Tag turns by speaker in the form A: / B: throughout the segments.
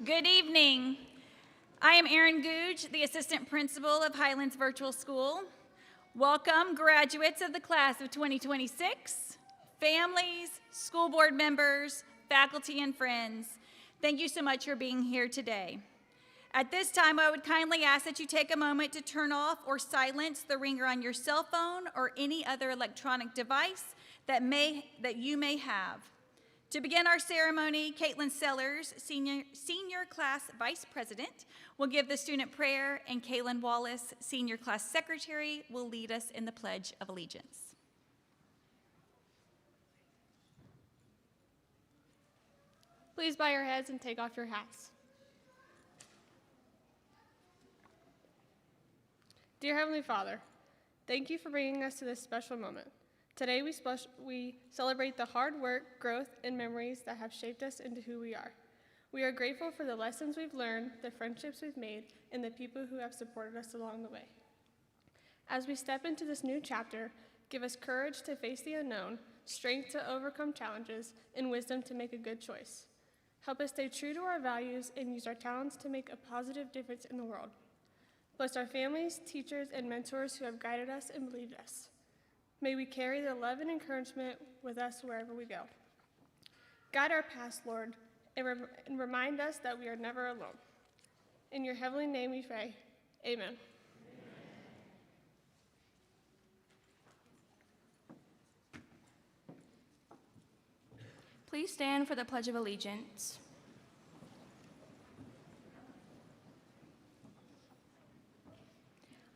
A: Good evening. I am Erin Googe, the Assistant Principal of Highlands Virtual School. Welcome, graduates of the class of 2026, families, school board members, faculty, and friends. Thank you so much for being here today. At this time, I would kindly ask that you take a moment to turn off or silence the ringer on your cell phone or any other electronic device that you may have. To begin our ceremony, Caitlin Sellers, Senior Class Vice President, will give the student prayer, and Kaylin Wallace, Senior Class Secretary, will lead us in the Pledge of Allegiance.
B: Please bow your heads and take off your hats. Dear Heavenly Father, thank you for bringing us to this special moment. Today we celebrate the hard work, growth, and memories that have shaped us into who we are. We are grateful for the lessons we've learned, the friendships we've made, and the people who have supported us along the way. As we step into this new chapter, give us courage to face the unknown, strength to overcome challenges, and wisdom to make a good choice. Help us stay true to our values and use our talents to make a positive difference in the world. Bless our families, teachers, and mentors who have guided us and believed us. May we carry the love and encouragement with us wherever we go. Guide our paths, Lord, and remind us that we are never alone. In your heavenly name we pray, amen.
C: Please stand for the Pledge of Allegiance.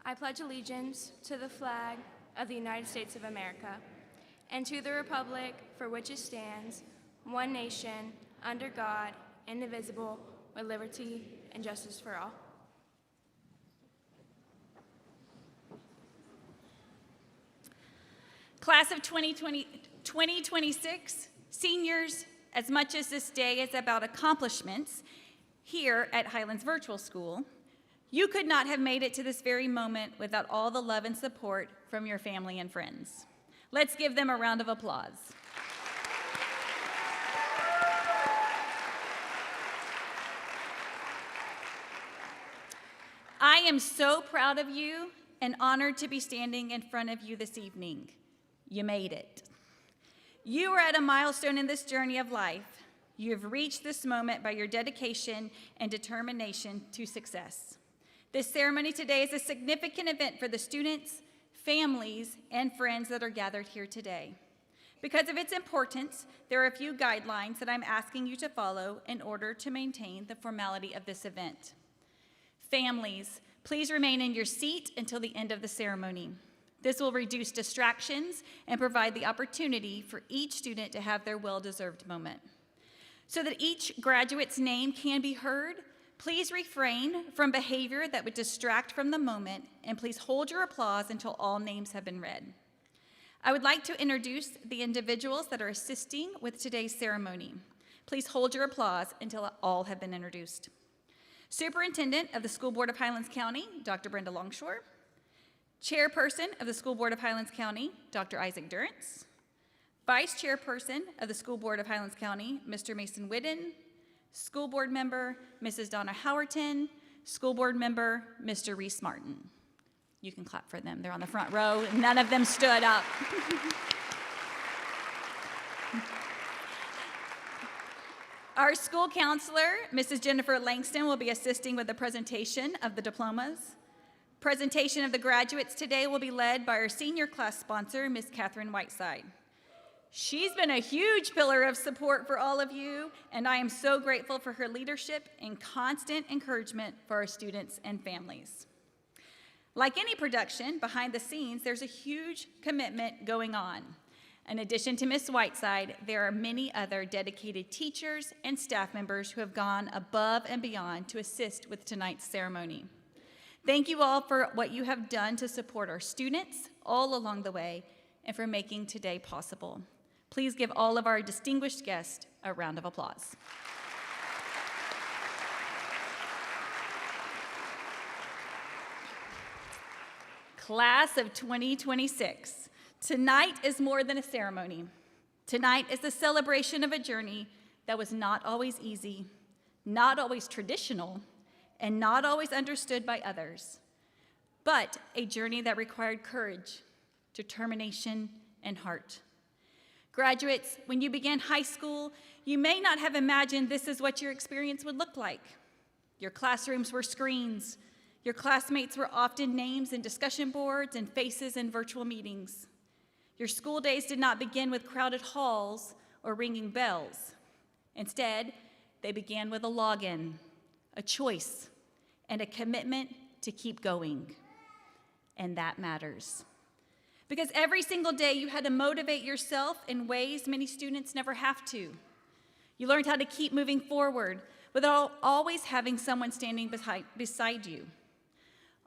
C: I pledge allegiance to the flag of the United States of America, and to the republic for which it stands, one nation, under God, indivisible, with liberty and justice for all.
A: Class of 2026, seniors, as much as this day is about accomplishments here at Highlands Virtual School, you could not have made it to this very moment without all the love and support from your family and friends. Let's give them a round of applause. I am so proud of you and honored to be standing in front of you this evening. You made it. You are at a milestone in this journey of life. You have reached this moment by your dedication and determination to success. This ceremony today is a significant event for the students, families, and friends that are gathered here today. Because of its importance, there are a few guidelines that I'm asking you to follow in order to maintain the formality of this event. Families, please remain in your seat until the end of the ceremony. This will reduce distractions and provide the opportunity for each student to have their well-deserved moment. So that each graduate's name can be heard, please refrain from behavior that would distract from the moment, and please hold your applause until all names have been read. I would like to introduce the individuals that are assisting with today's ceremony. Please hold your applause until all have been introduced. Superintendent of the School Board of Highlands County, Dr. Brenda Longshore. Chairperson of the School Board of Highlands County, Dr. Isaac Durrance. Vice Chairperson of the School Board of Highlands County, Mr. Mason Whidden. School Board Member, Mrs. Donna Howerton. School Board Member, Mr. Reese Martin. You can clap for them. They're on the front row. None of them stood up. Our school counselor, Mrs. Jennifer Langston, will be assisting with the presentation of the diplomas. Presentation of the graduates today will be led by our senior class sponsor, Ms. Catherine Whiteside. She's been a huge pillar of support for all of you, and I am so grateful for her leadership and constant encouragement for our students and families. Like any production, behind the scenes, there's a huge commitment going on. In addition to Ms. Whiteside, there are many other dedicated teachers and staff members who have gone above and beyond to assist with tonight's ceremony. Thank you all for what you have done to support our students all along the way and for making today possible. Please give all of our distinguished guests a round of applause. Class of 2026, tonight is more than a ceremony. Tonight is the celebration of a journey that was not always easy, not always traditional, and not always understood by others, but a journey that required courage, determination, and heart. Graduates, when you began high school, you may not have imagined this is what your experience would look like. Your classrooms were screens. Your classmates were often names in discussion boards and faces in virtual meetings. Your school days did not begin with crowded halls or ringing bells. Instead, they began with a login, a choice, and a commitment to keep going. And that matters. Because every single day you had to motivate yourself in ways many students never have to. You learned how to keep moving forward without always having someone standing beside you.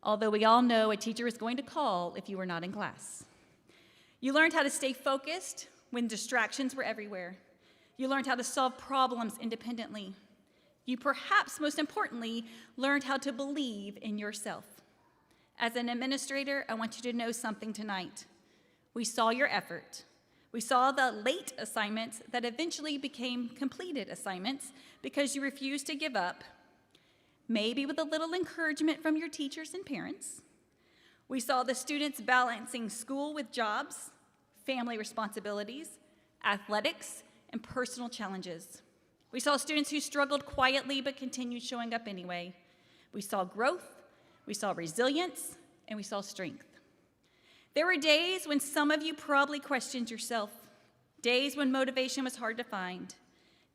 A: Although we all know a teacher is going to call if you were not in class. You learned how to stay focused when distractions were everywhere. You learned how to solve problems independently. You perhaps, most importantly, learned how to believe in yourself. As an administrator, I want you to know something tonight. We saw your effort. We saw the late assignments that eventually became completed assignments because you refused to give up, maybe with a little encouragement from your teachers and parents. We saw the students balancing school with jobs, family responsibilities, athletics, and personal challenges. We saw students who struggled quietly but continued showing up anyway. We saw growth, we saw resilience, and we saw strength. There were days when some of you probably questioned yourself, days when motivation was hard to find,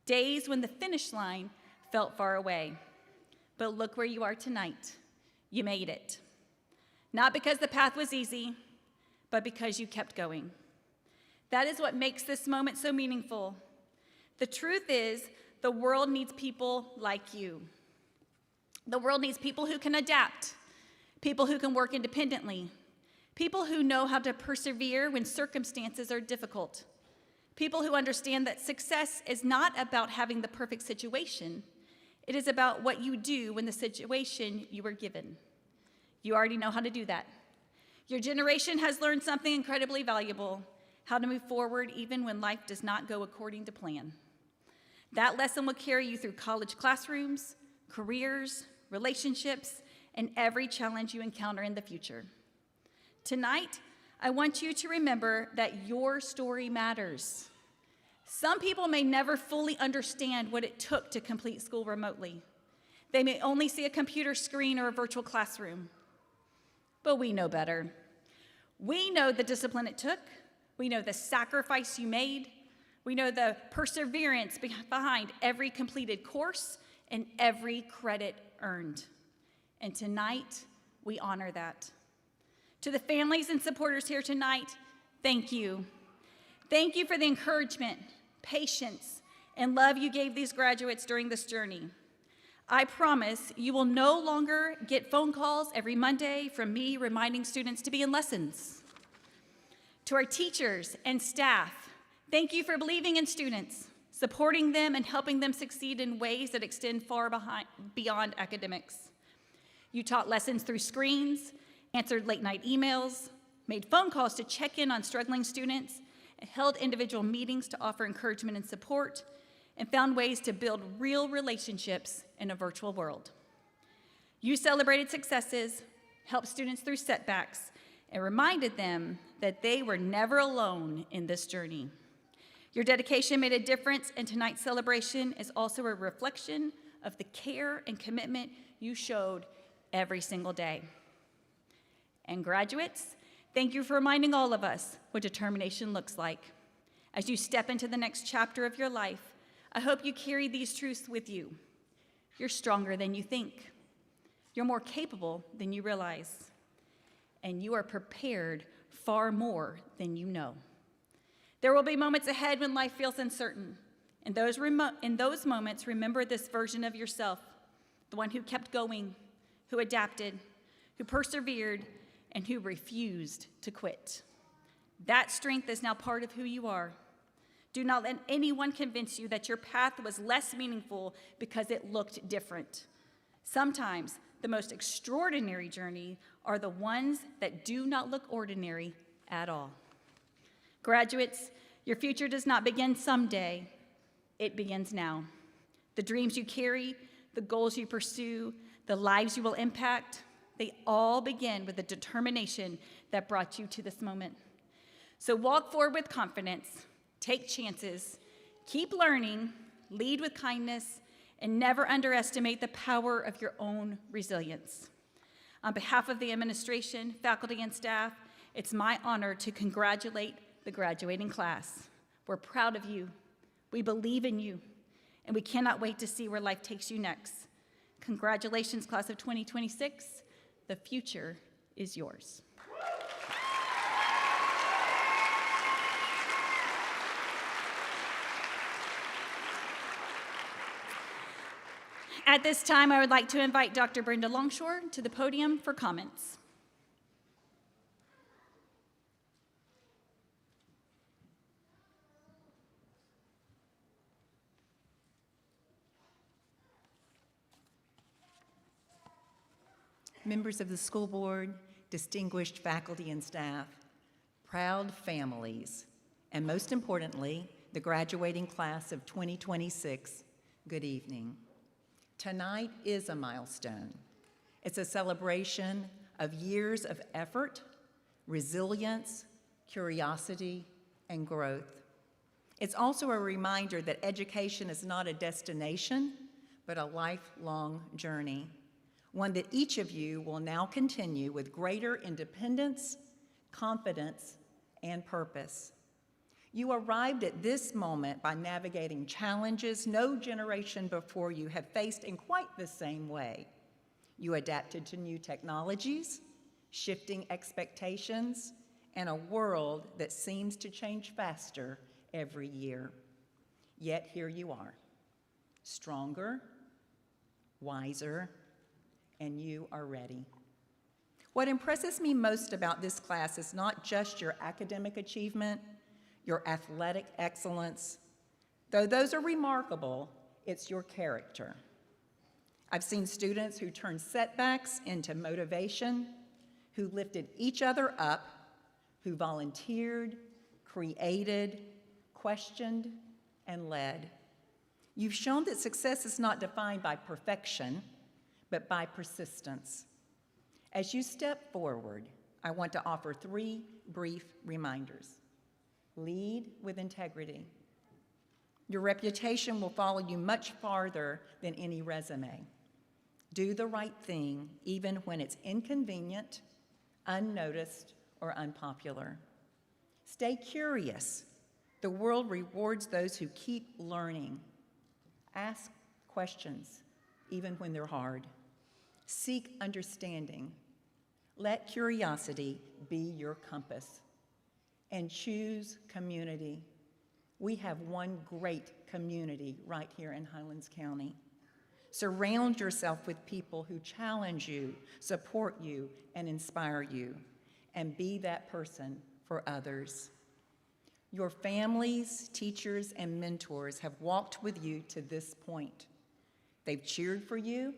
A: days when the finish line felt far away. But look where you are tonight. You made it. Not because the path was easy, but because you kept going. That is what makes this moment so meaningful. The truth is, the world needs people like you. The world needs people who can adapt, people who can work independently, people who know how to persevere when circumstances are difficult, people who understand that success is not about having the perfect situation. It is about what you do when the situation you were given. You already know how to do that. Your generation has learned something incredibly valuable, how to move forward even when life does not go according to plan. That lesson will carry you through college classrooms, careers, relationships, and every challenge you encounter in the future. Tonight, I want you to remember that your story matters. Some people may never fully understand what it took to complete school remotely. They may only see a computer screen or a virtual classroom. But we know better. We know the discipline it took. We know the sacrifice you made. We know the perseverance behind every completed course and every credit earned. And tonight, we honor that. To the families and supporters here tonight, thank you. Thank you for the encouragement, patience, and love you gave these graduates during this journey. I promise you will no longer get phone calls every Monday from me reminding students to be in lessons. To our teachers and staff, thank you for believing in students, supporting them, and helping them succeed in ways that extend far beyond academics. You taught lessons through screens, answered late-night emails, made phone calls to check in on struggling students, and held individual meetings to offer encouragement and support, and found ways to build real relationships in a virtual world. You celebrated successes, helped students through setbacks, and reminded them that they were never alone in this journey. Your dedication made a difference, and tonight's celebration is also a reflection of the care and commitment you showed every single day. And graduates, thank you for reminding all of us what determination looks like. As you step into the next chapter of your life, I hope you carry these truths with you. You're stronger than you think. You're more capable than you realize. And you are prepared far more than you know. There will be moments ahead when life feels uncertain. In those moments, remember this version of yourself, the one who kept going, who adapted, who persevered, and who refused to quit. That strength is now part of who you are. Do not let anyone convince you that your path was less meaningful because it looked different. Sometimes the most extraordinary journey are the ones that do not look ordinary at all. Graduates, your future does not begin someday. It begins now. The dreams you carry, the goals you pursue, the lives you will impact, they all begin with the determination that brought you to this moment. So walk forward with confidence, take chances, keep learning, lead with kindness, and never underestimate the power of your own resilience. On behalf of the administration, faculty, and staff, it's my honor to congratulate the graduating class. We're proud of you, we believe in you, and we cannot wait to see where life takes you next. Congratulations, class of 2026. The future is yours. At this time, I would like to invite Dr. Brenda Longshore to the podium for comments.
D: Members of the school board, distinguished faculty and staff, proud families, and most importantly, the graduating class of 2026, good evening. Tonight is a milestone. It's a celebration of years of effort, resilience, curiosity, and growth. It's also a reminder that education is not a destination, but a lifelong journey, one that each of you will now continue with greater independence, confidence, and purpose. You arrived at this moment by navigating challenges no generation before you have faced in quite the same way. You adapted to new technologies, shifting expectations, and a world that seems to change faster every year. Yet here you are, stronger, wiser, and you are ready. What impresses me most about this class is not just your academic achievement, your athletic excellence. Though those are remarkable, it's your character. I've seen students who turned setbacks into motivation, who lifted each other up, who volunteered, created, questioned, and led. You've shown that success is not defined by perfection, but by persistence. As you step forward, I want to offer 3 brief reminders. Lead with integrity. Your reputation will follow you much farther than any resume. Do the right thing even when it's inconvenient, unnoticed, or unpopular. Stay curious. The world rewards those who keep learning. Ask questions, even when they're hard. Seek understanding. Let curiosity be your compass. And choose community. We have one great community right here in Highlands County. Surround yourself with people who challenge you, support you, and inspire you, and be that person for others. Your families, teachers, and mentors have walked with you to this point. They've cheered for you,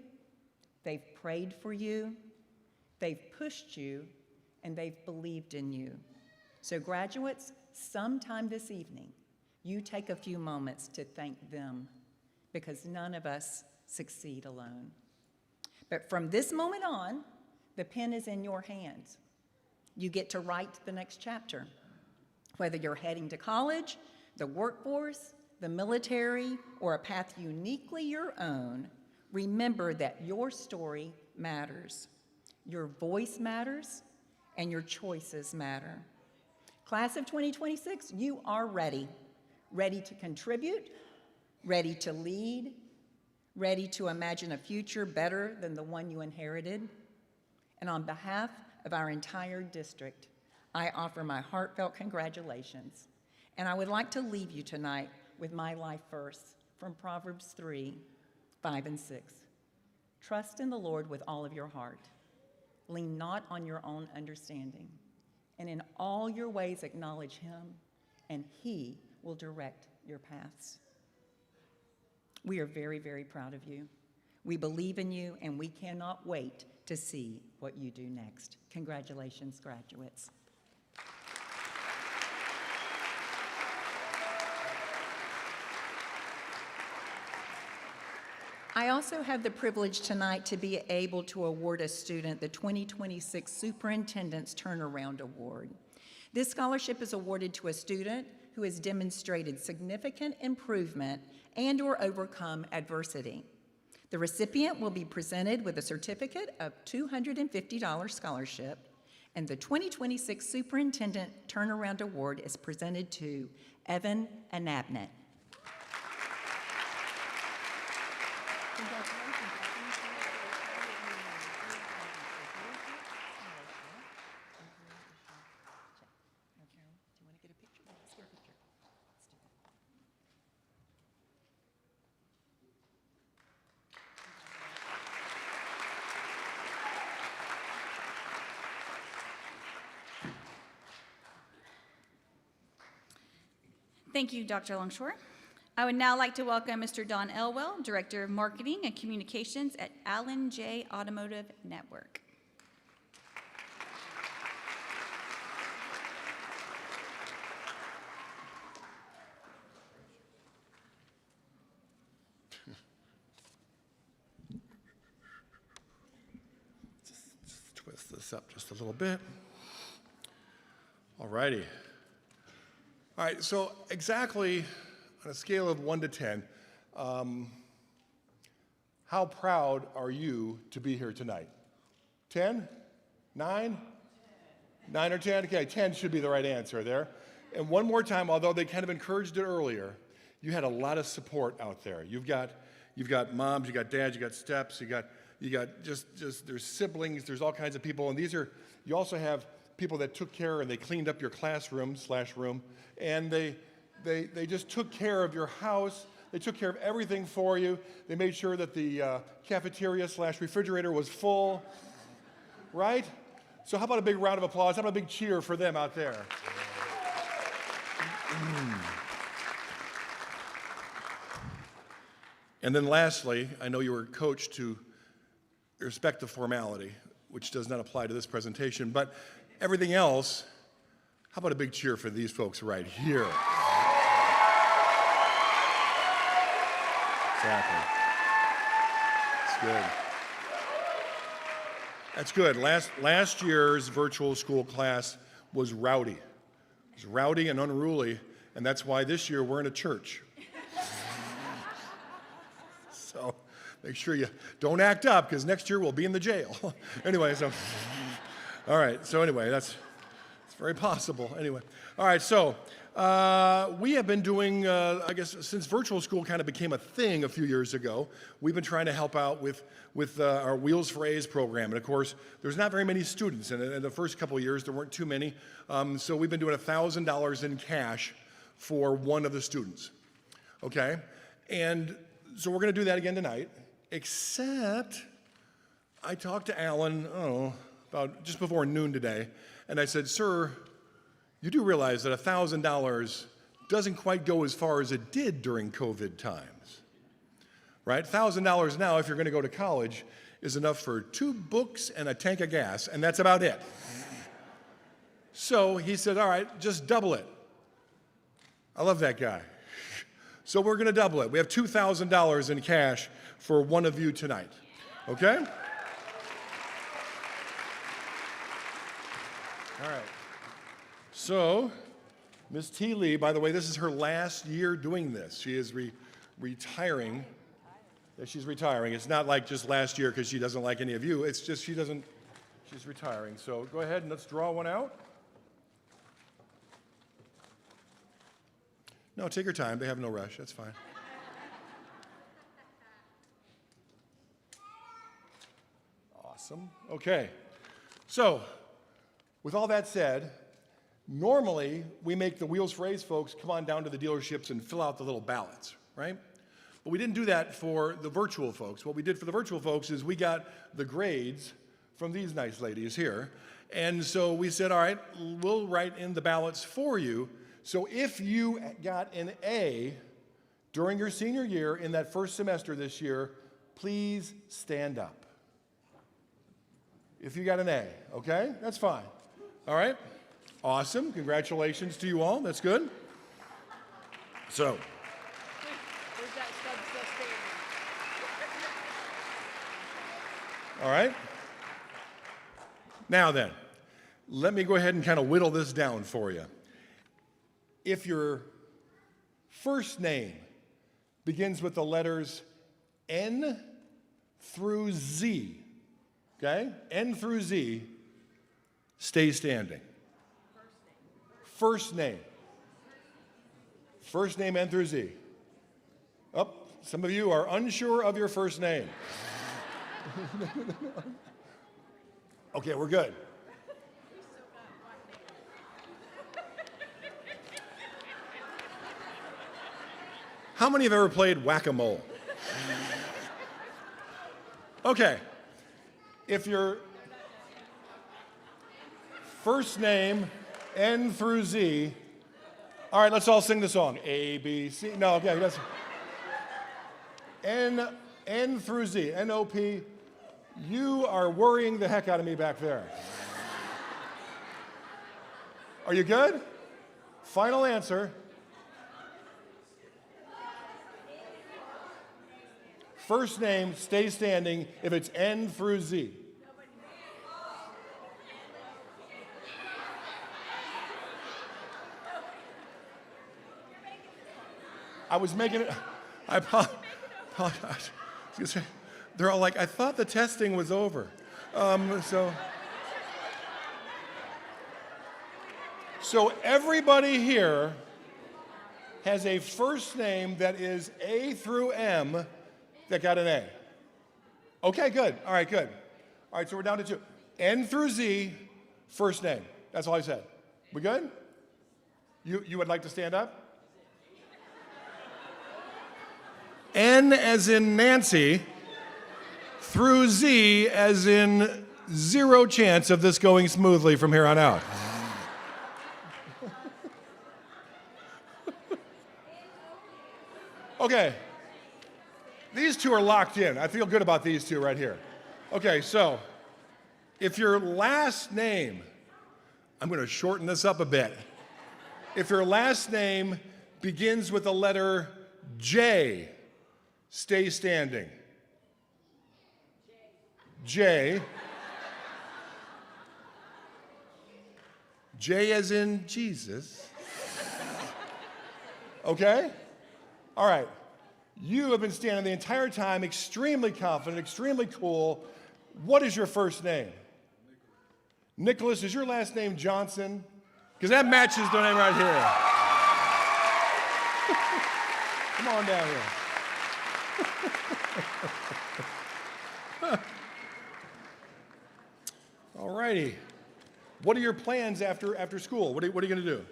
D: they've prayed for you, they've pushed you, and they've believed in you. So graduates, sometime this evening, you take a few moments to thank them, because none of us succeed alone. But from this moment on, the pen is in your hands. You get to write the next chapter. Whether you're heading to college, the workforce, the military, or a path uniquely your own, remember that your story matters. Your voice matters, and your choices matter. Class of 2026, you are ready. Ready to contribute, ready to lead, ready to imagine a future better than the one you inherited. And on behalf of our entire district, I offer my heartfelt congratulations. And I would like to leave you tonight with my life verse from Proverbs 3, 5, and 6. Trust in the Lord with all of your heart. Lean not on your own understanding. And in all your ways acknowledge him, and he will direct your paths. We are very, very proud of you. We believe in you, and we cannot wait to see what you do next. Congratulations, graduates. I also have the privilege tonight to be able to award a student the 2026 Superintendent's Turnaround Award. This scholarship is awarded to a student who has demonstrated significant improvement and/or overcome adversity. The recipient will be presented with a certificate of $250 scholarship, and the 2026 Superintendent Turnaround Award is presented to Evan Anabnett.
A: Thank you, Dr. Longshore. I would now like to welcome Mr. Don Elwell, Director of Marketing and Communications at Allen J. Automotive Network.
E: Just twist this up just a little bit. All righty. All right, so exactly on a scale of 1 to 10, how proud are you to be here tonight? 10? 9? 9 or 10? Okay, 10 should be the right answer there. And one more time, although they kind of encouraged it earlier, you had a lot of support out there. You've got moms, you got dads, you got steps, you got just there's siblings, there's all kinds of people, and you also have people that took care and they cleaned up your classroom/room, and they just took care of your house. They took care of everything for you. They made sure that the cafeteria/refrigerator was full, right? So how about a big round of applause? How about a big cheer for them out there? And then lastly, I know you were coached to respect the formality, which does not apply to this presentation, but everything else, how about a big cheer for these folks right here? Exactly. That's good. That's good. Last year's virtual school class was rowdy. It was rowdy and unruly, and that's why this year we're in a church. So make sure you don't act up, because next year we'll be in the jail. Anyway, so, all right, so anyway, it's very possible. Anyway, all right, so we have been doing, I guess, since virtual school kind of became a thing a few years ago, we've been trying to help out with our Wheels for A's program. And of course, there's not very many students, and in the first couple of years, there weren't too many. So we've been doing $1,000 in cash for one of the students, okay? And so we're going to do that again tonight, except I talked to Alan, about just before noon today, and I said, sir, you do realize that $1,000 doesn't quite go as far as it did during COVID times, right? $1,000 now, if you're going to go to college, is enough for 2 books and a tank of gas, and that's about it. So he said, all right, just double it. I love that guy. So we're going to double it. We have $2,000 in cash for one of you tonight, okay? All right. So, Ms. T. Lee, by the way, this is her last year doing this. She is retiring. Yeah, she's retiring. It's not like just last year because she doesn't like any of you. It's just she's retiring. So go ahead and let's draw one out. No, take your time. They have no rush. That's fine. Awesome. Okay. So, with all that said, normally we make the Wheels for A's folks come on down to the dealerships and fill out the little ballots, right? But we didn't do that for the virtual folks. What we did for the virtual folks is we got the grades from these nice ladies here. And so we said, all right, we'll write in the ballots for you. So if you got an A during your senior year in that first semester this year, please stand up. If you got an A, okay? That's fine. All right? Awesome. Congratulations to you all. That's good. So.
B: Where's that stub still standing?
E: All right? Now then, let me go ahead and kind of whittle this down for you. If your first name begins with the letters N through Z, okay? N through Z, stay standing. First name. First name N through Z. Oh, some of you are unsure of your first name. Okay, we're good. How many have ever played whack-a-mole? Okay, if your first name, N through Z, all right, let's all sing the song. A, B, C, no, okay, that's N through Z, N-O-P. You are worrying the heck out of me back there. Are you good? Final answer. First name, stay standing if it's N through Z. I was making it, I apologize. I was gonna say, they're all like, I thought the testing was over. So everybody here has a first name that is A through M that got an A. Okay, good. All right, good. All right, so we're down to two. N through Z, first name. That's all I said. We good? You would like to stand up? N as in Nancy, through Z as in zero chance of this going smoothly from here on out. Okay. These two are locked in. I feel good about these two right here. Okay, so if your last name, I'm going to shorten this up a bit. If your last name begins with the letter J, stay standing. J. J as in Jesus. Okay? All right. You have been standing the entire time extremely confident, extremely cool. What is your first name? Nicholas. Is your last name Johnson? Because that matches the name right here. Come on down here. All righty. What are your plans after school? What are you going to do?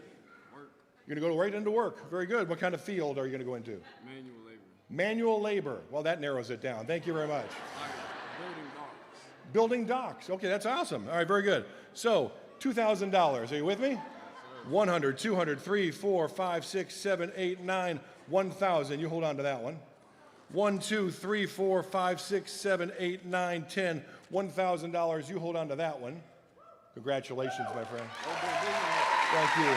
F: Work.
E: You're going to go right into work. Very good. What kind of field are you going to go into?
F: Manual labor.
E: Manual labor. Well, that narrows it down. Thank you very much.
F: Building docks.
E: Building docks. Okay, that's awesome. All right, very good. So, $2,000. Are you with me? 100, 200, 3, 4, 5, 6, 7, 8, 9, 1,000. You hold on to that one. 1, 2, 3, 4, 5, 6, 7, 8, 9, 10, $1,000. You hold on to that one. Congratulations, my friend. Thank you.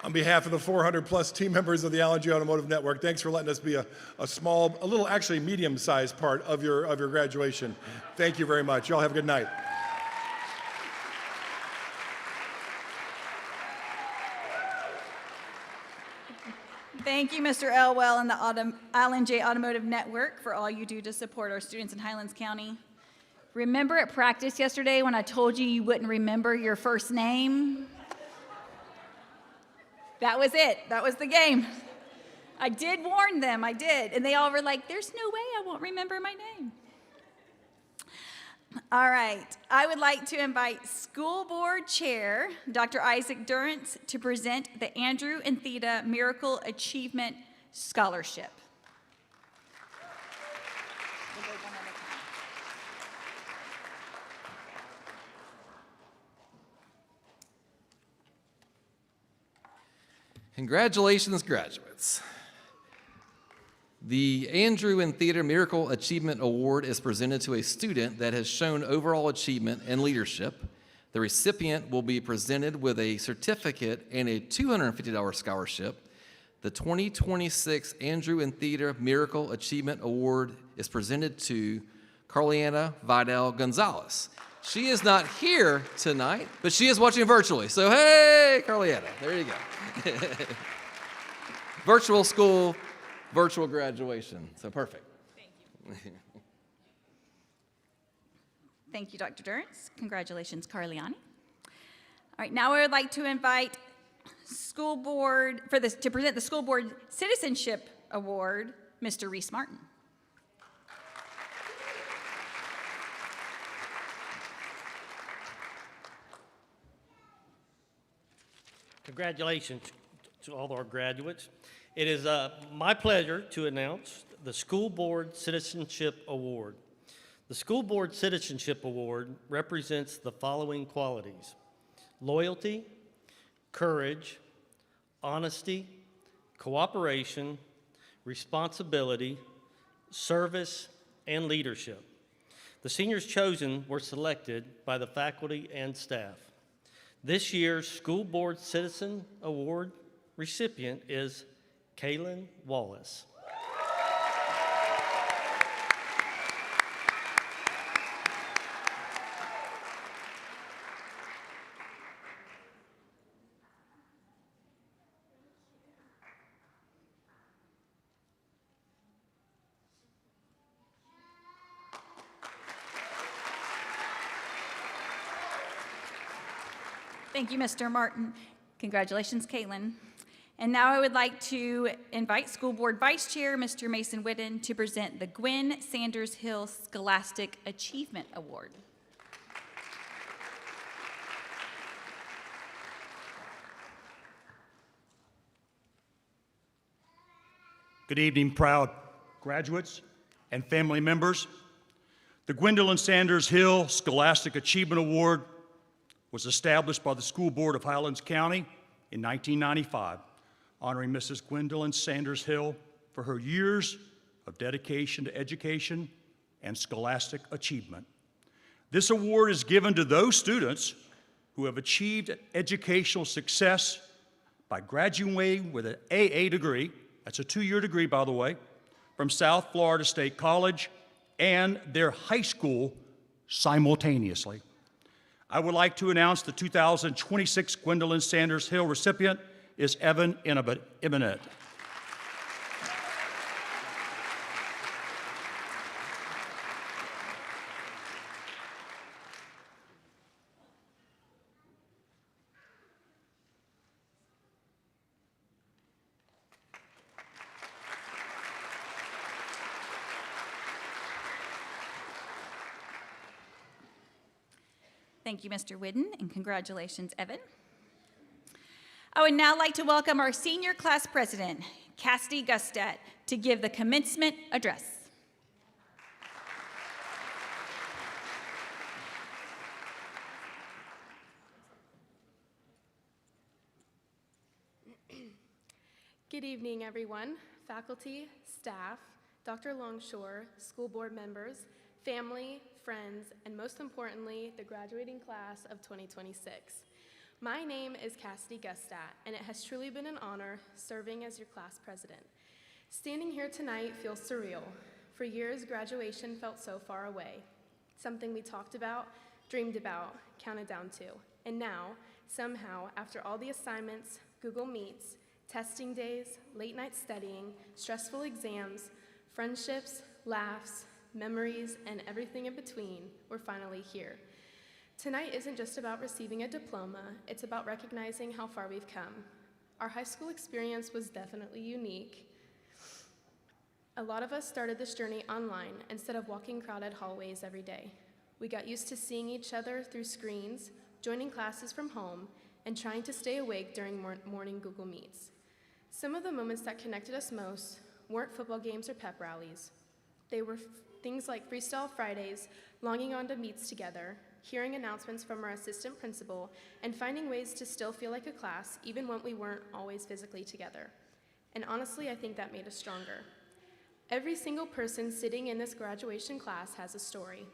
E: On behalf of the 400-plus team members of the Allergy Automotive Network, thanks for letting us be a little, actually medium-sized part of your graduation. Thank you very much. Y'all have a good night.
A: Thank you, Mr. Elwell and the Island J Automotive Network for all you do to support our students in Highlands County. Remember at practice yesterday when I told you you wouldn't remember your first name? That was it. That was the game. I did warn them, I did. And they all were like, there's no way I won't remember my name. All right. I would like to invite School Board Chair, Dr. Isaac Durrance, to present the Andrew and Theda Miracle Achievement Scholarship.
G: Congratulations, graduates. The Andrew and Theda Miracle Achievement Award is presented to a student that has shown overall achievement and leadership. The recipient will be presented with a certificate and a $250 scholarship. The 2026 Andrew and Theda Miracle Achievement Award is presented to Carliana Vidal Gonzalez. She is not here tonight, but she is watching virtually. So, hey, Carliana, there you go. Virtual school, virtual graduation. So perfect.
A: Thank you. Thank you, Dr. Durrance. Congratulations, Carliani. All right, now I would like to invite school board to present the School Board Citizenship Award, Mr. Reese Martin.
H: Congratulations to all our graduates. It is my pleasure to announce the School Board Citizenship Award. The School Board Citizenship Award represents the following qualities: loyalty, courage, honesty, cooperation, responsibility, service, and leadership. The seniors chosen were selected by the faculty and staff. This year's School Board Citizen Award recipient is Kaylin Wallace.
A: Thank you, Mr. Martin. Congratulations, Caitlin. And now I would like to invite School Board Vice Chair, Mr. Mason Whitten, to present the Gwen Sanders Hill Scholastic Achievement Award.
I: Good evening, proud graduates and family members. The Gwendolyn Sanders Hill Scholastic Achievement Award was established by the School Board of Highlands County in 1995, honoring Mrs. Gwendolyn Sanders Hill for her years of dedication to education and scholastic achievement. This award is given to those students who have achieved educational success by graduating with an AA degree, that's a 2-year degree, by the way, from South Florida State College, and their high school simultaneously. I would like to announce the 2026 Gwendolyn Sanders Hill recipient is Evan Ibanet.
A: Thank you, Mr. Whitten, and congratulations, Evan. I would now like to welcome our senior class president, Cassidy Gustat, to give the commencement address.
B: Good evening, everyone, faculty, staff, Dr. Longshore, school board members, family, friends, and most importantly, the graduating class of 2026. My name is Cassidy Gustat, and it has truly been an honor serving as your class president. Standing here tonight feels surreal. For years, graduation felt so far away, something we talked about, dreamed about, counted down to. And now, somehow, after all the assignments, Google Meets, testing days, late night studying, stressful exams, friendships, laughs, memories, and everything in between, we're finally here. Tonight isn't just about receiving a diploma, it's about recognizing how far we've come. Our high school experience was definitely unique. A lot of us started this journey online instead of walking crowded hallways every day. We got used to seeing each other through screens, joining classes from home, and trying to stay awake during morning Google Meets. Some of the moments that connected us most weren't football games or pep rallies. They were things like Freestyle Fridays, logging on to meets together, hearing announcements from our assistant principal, and finding ways to still feel like a class even when we weren't always physically together. And honestly, I think that made us stronger. Every single person sitting in this graduation class has a story.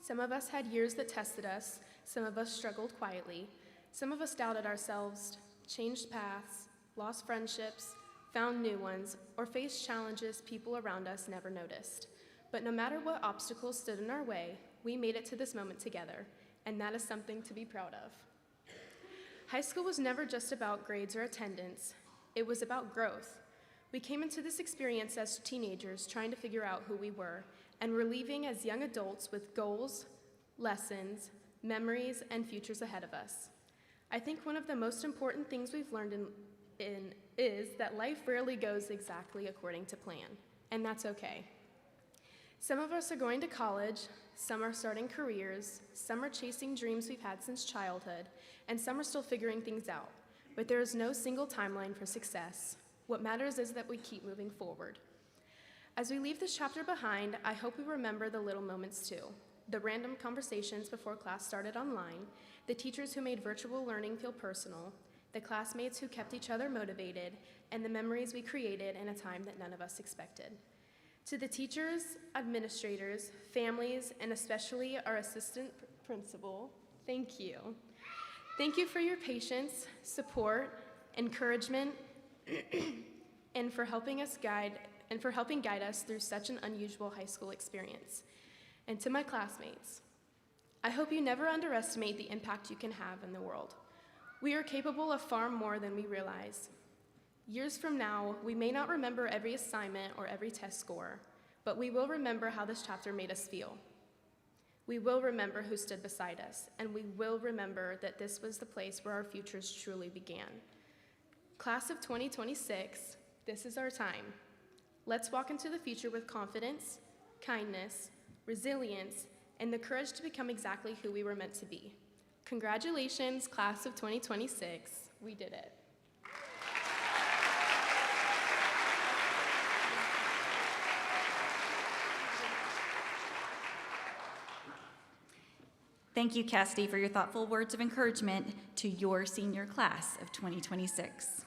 B: Some of us had years that tested us, some of us struggled quietly, some of us doubted ourselves, changed paths, lost friendships,
J: found new ones, or faced challenges people around us never noticed. But no matter what obstacles stood in our way, we made it to this moment together, and that is something to be proud of. High school was never just about grades or attendance. It was about growth. We came into this experience as teenagers trying to figure out who we were, and we're leaving as young adults with goals, lessons, memories, and futures ahead of us. I think one of the most important things we've learned is that life rarely goes exactly according to plan, and that's okay. Some of us are going to college, some are starting careers, some are chasing dreams we've had since childhood, and some are still figuring things out. But there is no single timeline for success. What matters is that we keep moving forward. As we leave this chapter behind, I hope we remember the little moments too. The random conversations before class started online, the teachers who made virtual learning feel personal, the classmates who kept each other motivated, and the memories we created in a time that none of us expected. To the teachers, administrators, families, and especially our assistant principal, thank you. Thank you for your patience, support, encouragement, and for helping guide us through such an unusual high school experience. And to my classmates, I hope you never underestimate the impact you can have in the world. We are capable of far more than we realize. Years from now, we may not remember every assignment or every test score, but we will remember how this chapter made us feel. We will remember who stood beside us, and we will remember that this was the place where our futures truly began. Class of 2026, this is our time. Let's walk into the future with confidence, kindness, resilience, and the courage to become exactly who we were meant to be. Congratulations, class of 2026. We did it.
A: Thank you, Cassidy, for your thoughtful words of encouragement to your senior class of 2026.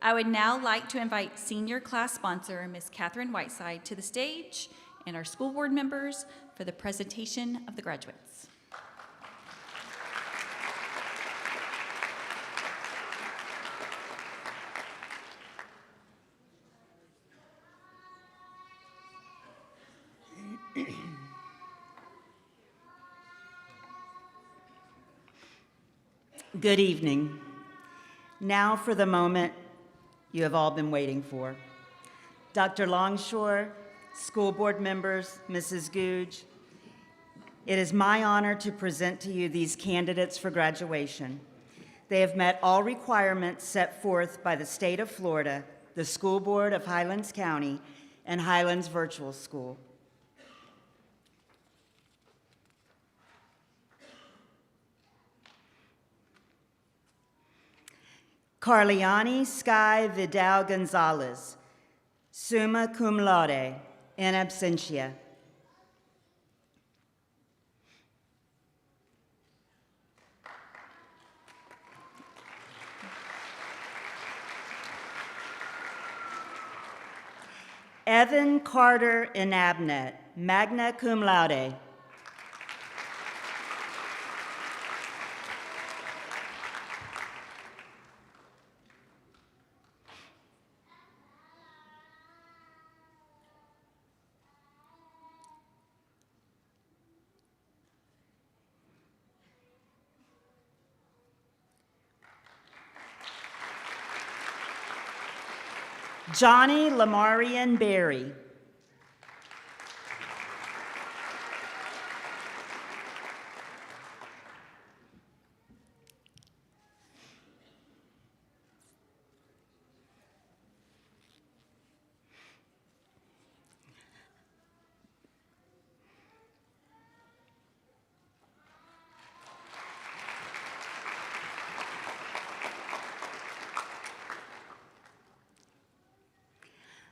A: I would now like to invite senior class sponsor, Ms. Catherine Whiteside, to the stage and our school board members for the presentation of the graduates.
K: Good evening. Now for the moment you have all been waiting for. Dr. Longshore, school board members, Mrs. Googe, it is my honor to present to you these candidates for graduation. They have met all requirements set forth by the state of Florida, the School Board of Highlands County, and Highlands Virtual School. Carliani Sky Vidal Gonzalez, summa cum laude, in absentia. Evan Carter Inabnet, magna cum laude. Johnny Lamarian Berry.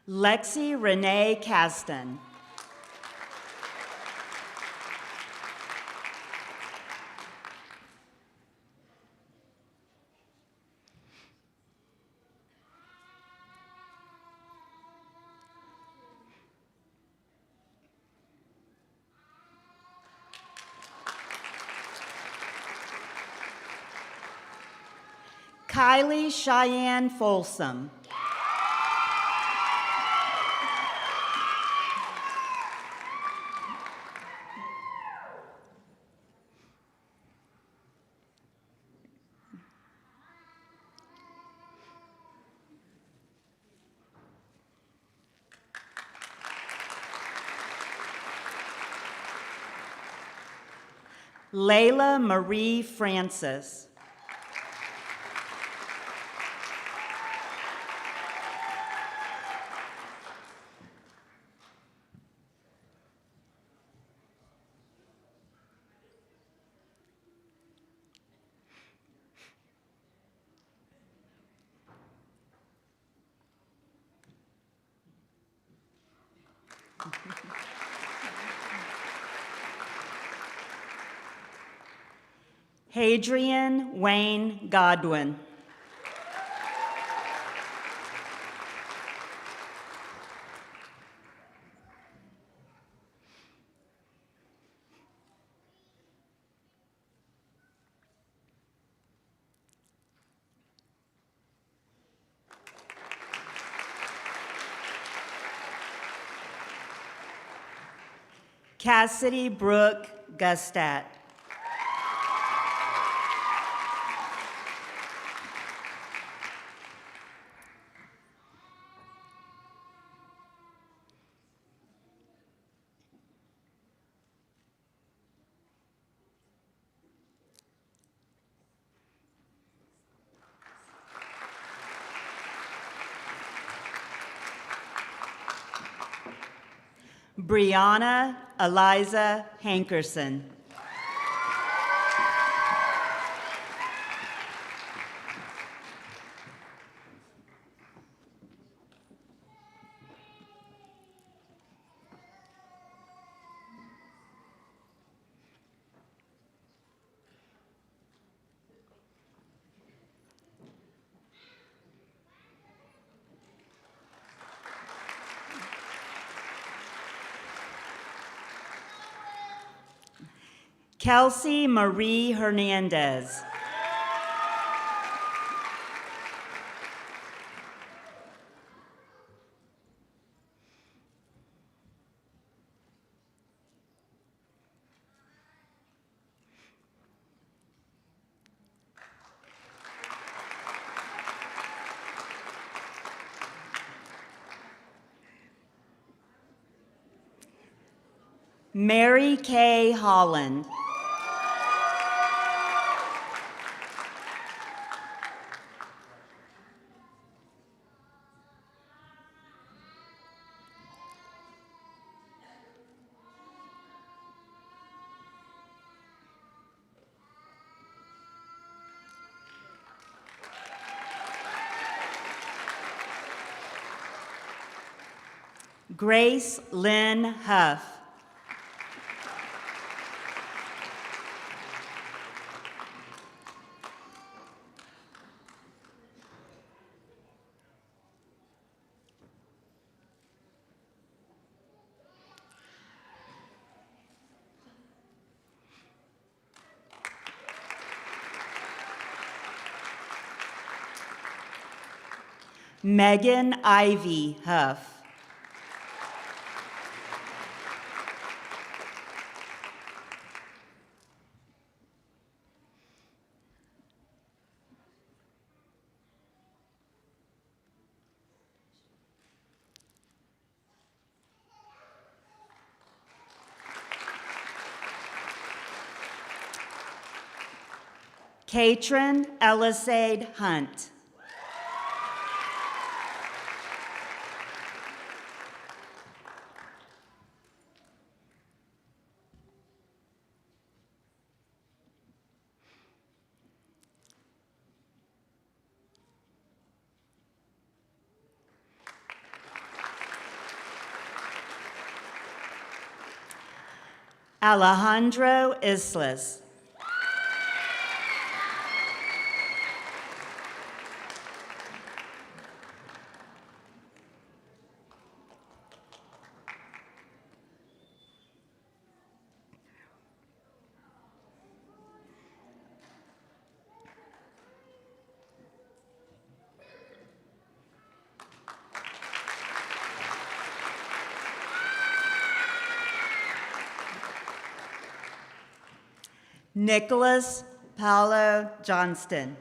K: Lexi Renee Caston. Kylie Cheyenne Folsom. Layla Marie Francis. Hadrian Wayne Godwin. Cassidy Brooke Gustat. Brianna Eliza Hankerson. Kelsey Marie Hernandez. Mary Kay Holland. Grace Lynn Huff. Megan Ivy Huff. Katrin Elisade Hunt. Alejandro Islas. Nicholas Paulo Johnston.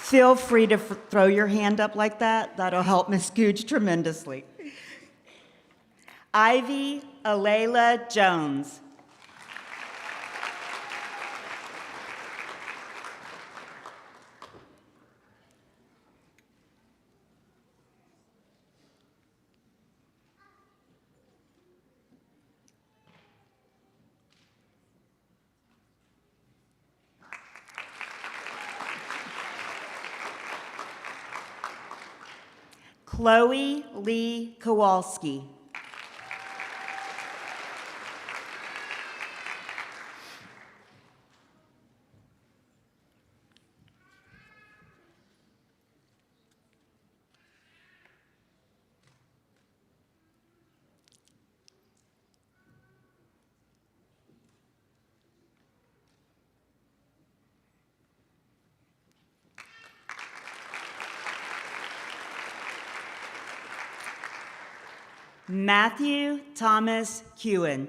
K: Feel free to throw your hand up like that. That'll help Miss Googe tremendously. Ivy Alayla Jones. Chloe Lee Kowalski. Matthew Thomas Kewen.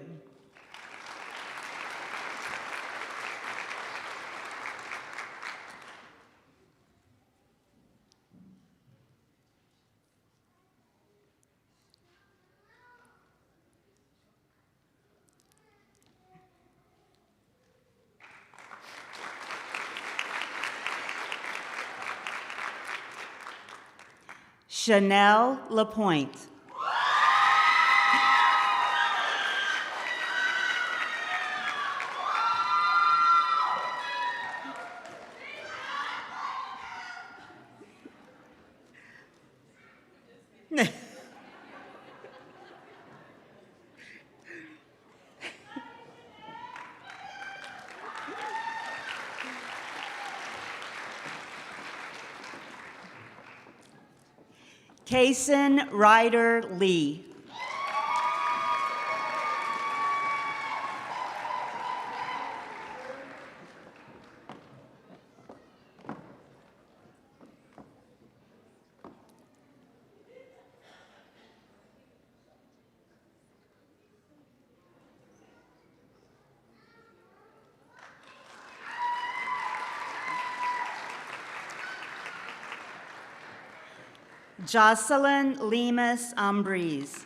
K: Chanel Lapointe. Kason Ryder Lee. Jocelyn Lemus Ambriz.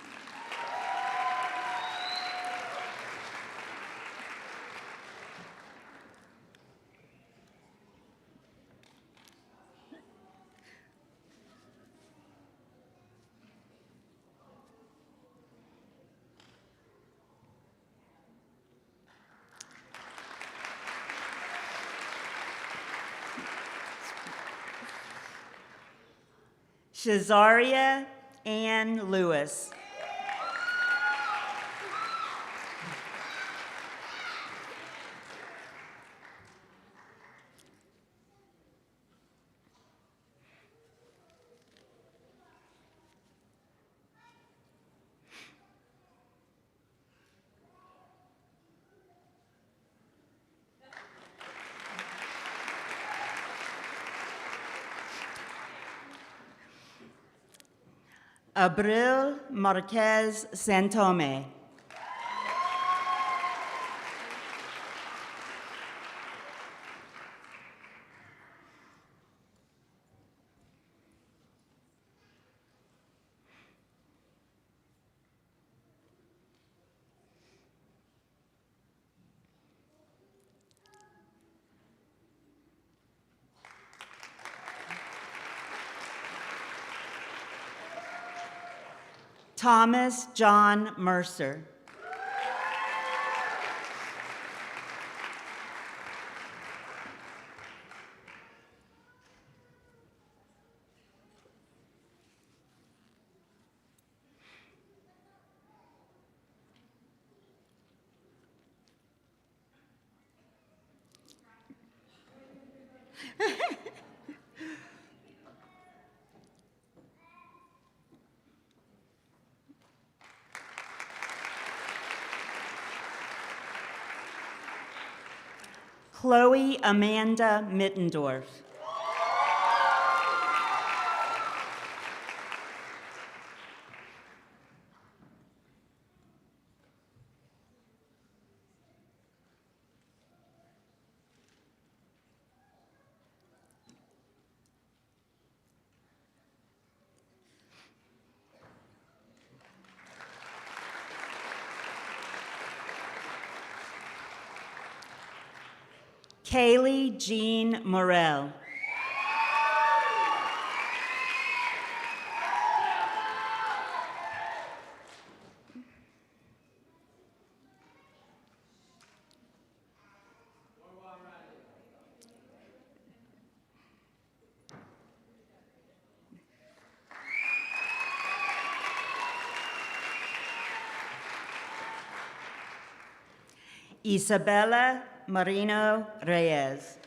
K: Shazaria Ann Lewis. Abril Marquez Santome. Thomas John Mercer. Chloe Amanda Mittendorf. Kaylee Jean Morel. Isabella Marino Reyes.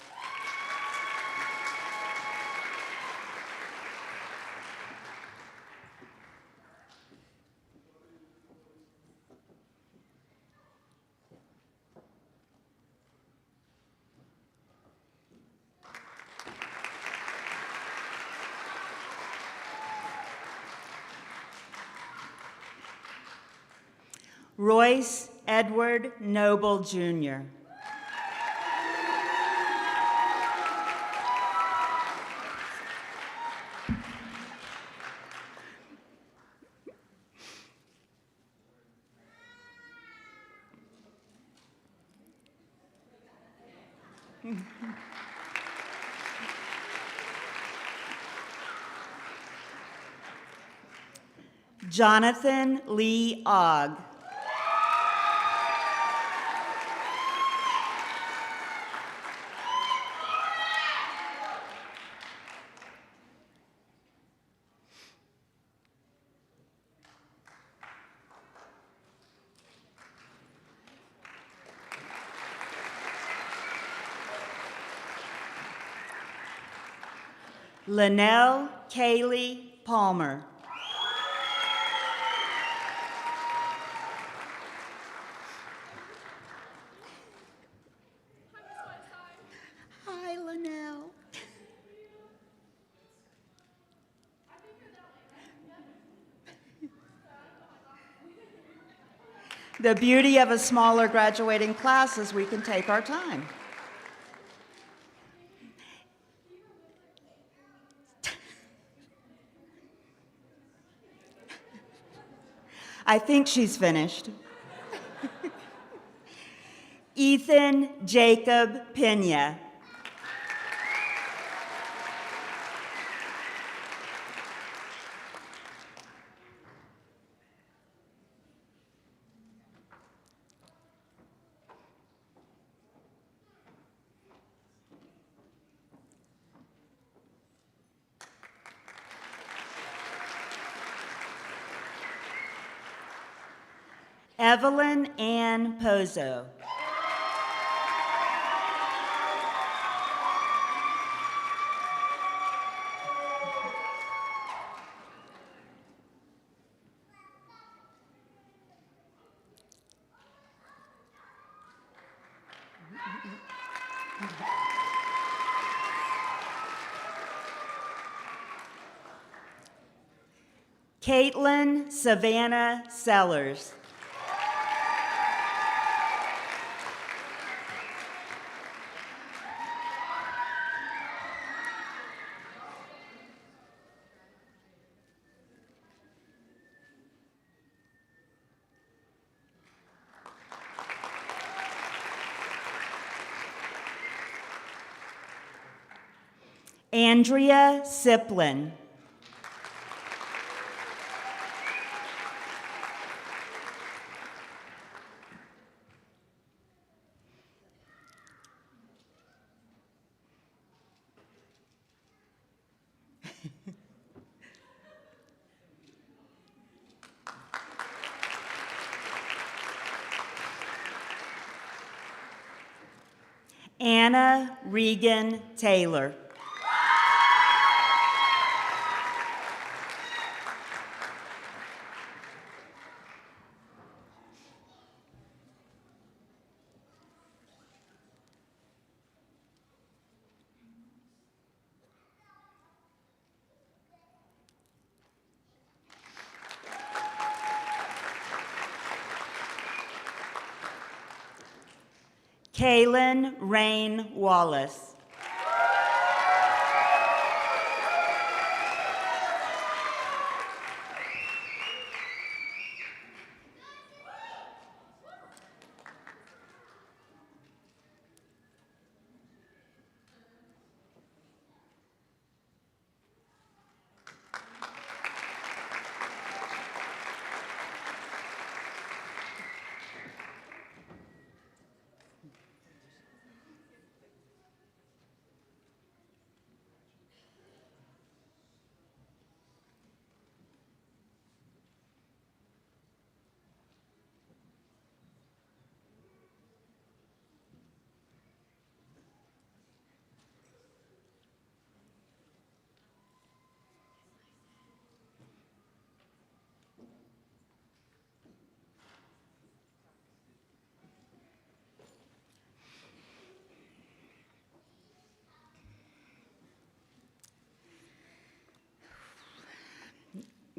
K: Royce Edward Noble, Jr. Jonathan Lee Ogg. Linnell Kaylee Palmer. Hi, Linnell. The beauty of a smaller graduating class is we can take our time. I think she's finished. Ethan Jacob Pena. Evelyn Ann Pozo. Caitlin Savannah Sellers. Andrea Siplin. Anna Regan Taylor. Kaylin Rain Wallace.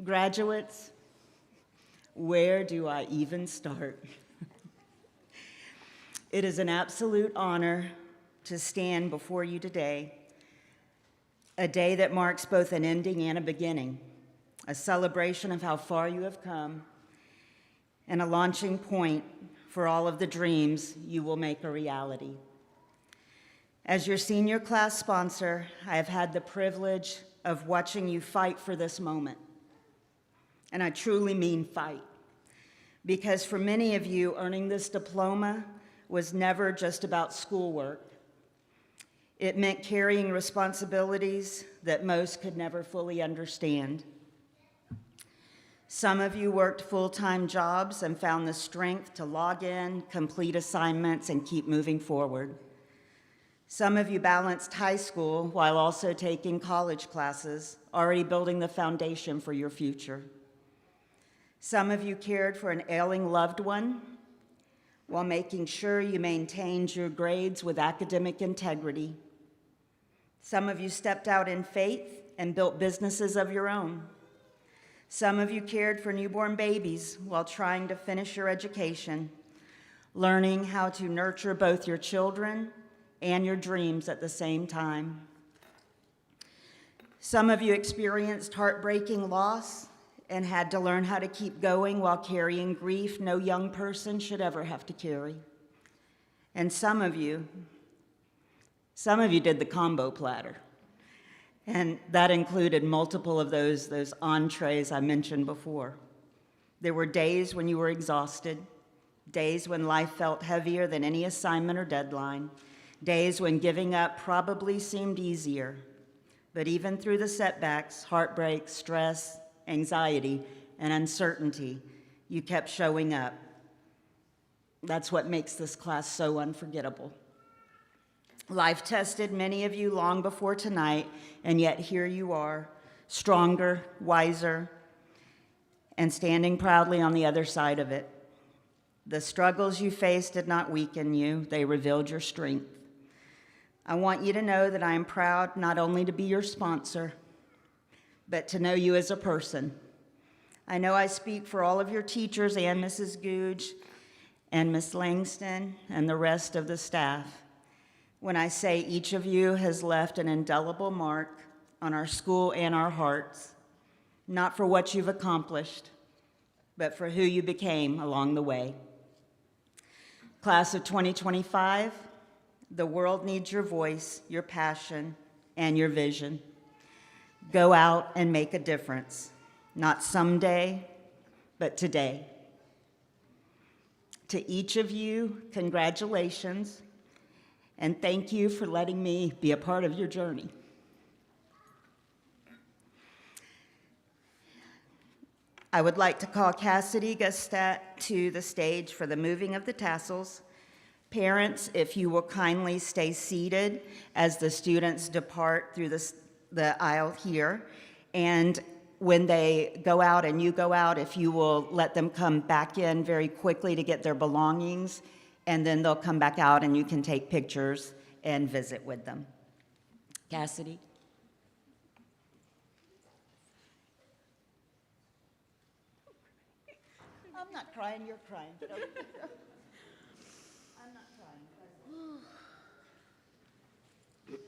K: Graduates, where do I even start? It is an absolute honor to stand before you today, a day that marks both an ending and a beginning, a celebration of how far you have come, and a launching point for all of the dreams you will make a reality. As your senior class sponsor, I have had the privilege of watching you fight for this moment. And I truly mean fight, because for many of you, earning this diploma was never just about schoolwork. It meant carrying responsibilities that most could never fully understand. Some of you worked full-time jobs and found the strength to log in, complete assignments, and keep moving forward. Some of you balanced high school while also taking college classes, already building the foundation for your future. Some of you cared for an ailing loved one while making sure you maintained your grades with academic integrity. Some of you stepped out in faith and built businesses of your own. Some of you cared for newborn babies while trying to finish your education, learning how to nurture both your children and your dreams at the same time. Some of you experienced heartbreaking loss and had to learn how to keep going while carrying grief no young person should ever have to carry. And some of you did the combo platter. And that included multiple of those entrees I mentioned before. There were days when you were exhausted, days when life felt heavier than any assignment or deadline, days when giving up probably seemed easier. But even through the setbacks, heartbreak, stress, anxiety, and uncertainty, you kept showing up. That's what makes this class so unforgettable. Life tested many of you long before tonight, and yet here you are, stronger, wiser, and standing proudly on the other side of it. The struggles you faced did not weaken you, they revealed your strength. I want you to know that I am proud not only to be your sponsor, but to know you as a person. I know I speak for all of your teachers and Mrs. Googe and Miss Langston and the rest of the staff when I say each of you has left an indelible mark on our school and our hearts, not for what you've accomplished, but for who you became along the way. Class of 2025, the world needs your voice, your passion, and your vision. Go out and make a difference, not someday, but today. To each of you, congratulations, and thank you for letting me be a part of your journey. I would like to call Cassidy Gustat to the stage for the moving of the tassels. Parents, if you will kindly stay seated as the students depart through the aisle here. And when they go out and you go out, if you will let them come back in very quickly to get their belongings, and then they'll come back out and you can take pictures and visit with them. Cassidy? I'm not crying, you're crying. I'm not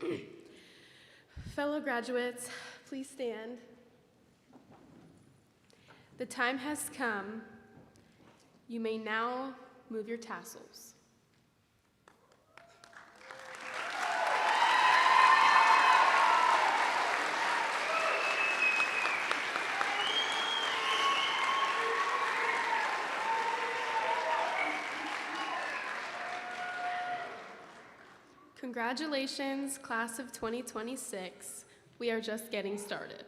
K: crying.
J: Fellow graduates, please stand. The time has come. You may now move your tassels. Congratulations, class of 2026. We are just getting started.